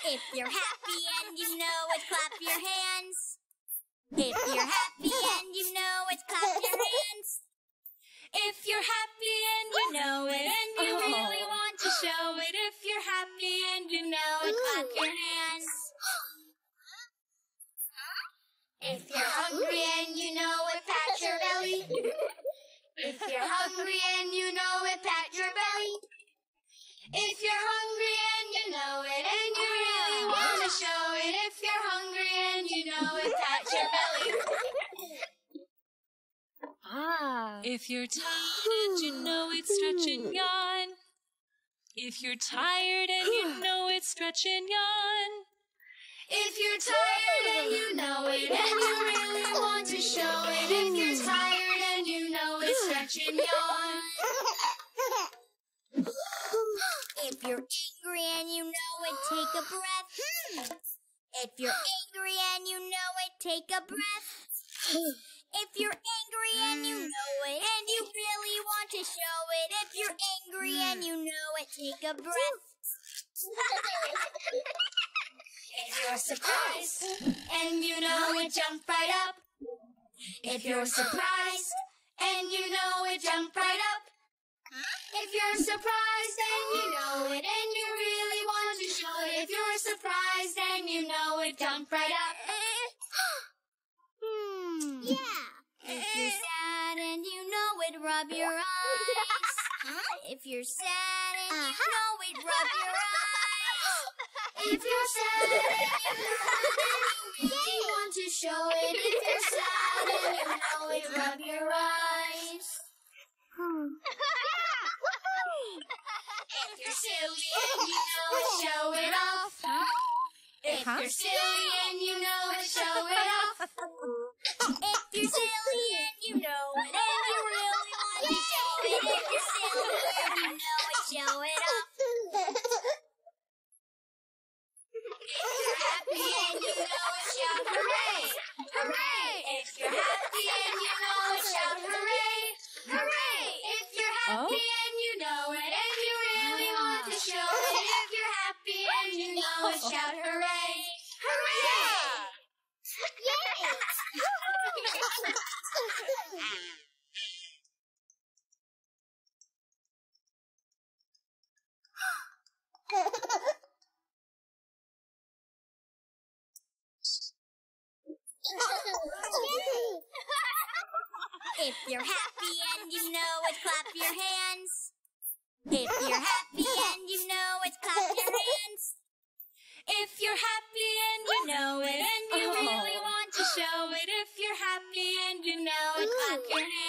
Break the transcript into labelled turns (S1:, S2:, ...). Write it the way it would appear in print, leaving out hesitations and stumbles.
S1: If you're happy and you know it, clap your hands. If you're happy and you know it, clap your hands. If you're happy and you know it and you really want to show it. If you're happy and you know it, clap your hands. If you're hungry and you know it, pat your belly. If you're hungry and you know it, pat your belly. If you're hungry and you know it and you really want to show it. If you're hungry and you know it, pat your belly.
S2: If you're tired and you know it, stretch and yawn. If you're tired and you know it, stretch and yawn.
S1: If you're tired and you know it and you really want to show it. If you're tired and you know it, stretch and yawn. If you're angry and you know it, take a breath. If you're angry and you know it, take a breath. If you're angry and you know it and you really want to show it. If you're angry and you know it, take a breath. If you're surprised and you know it, jump right up. If you're surprised and you know it, jump right up. If you're surprised and you know it and you really want to show it. If you're surprised and you know it, jump right up. Yeah. If you're sad and you know it, rub your eyes. If you're sad and you know it, rub your eyes. If you're sad and you really want to show it. If you're sad and you know it, rub your eyes. If you're silly and you know it, show it off. If you're silly and you know it, show it off. If you're silly and you know it and you really want to show it. If you're silly and you know it, show it off. If you're happy and you know it, shout hooray! Hooray! If you're happy and you know it, shout hooray! Hooray! If you're happy and you know it and you really want to show it. If you're happy and you know it, shout hooray! Hooray! If you're happy and you know it, clap your hands. If you're happy and you know it, clap your hands. If you're happy and you know it and you really want to show it. If you're happy and you know it, clap your hands.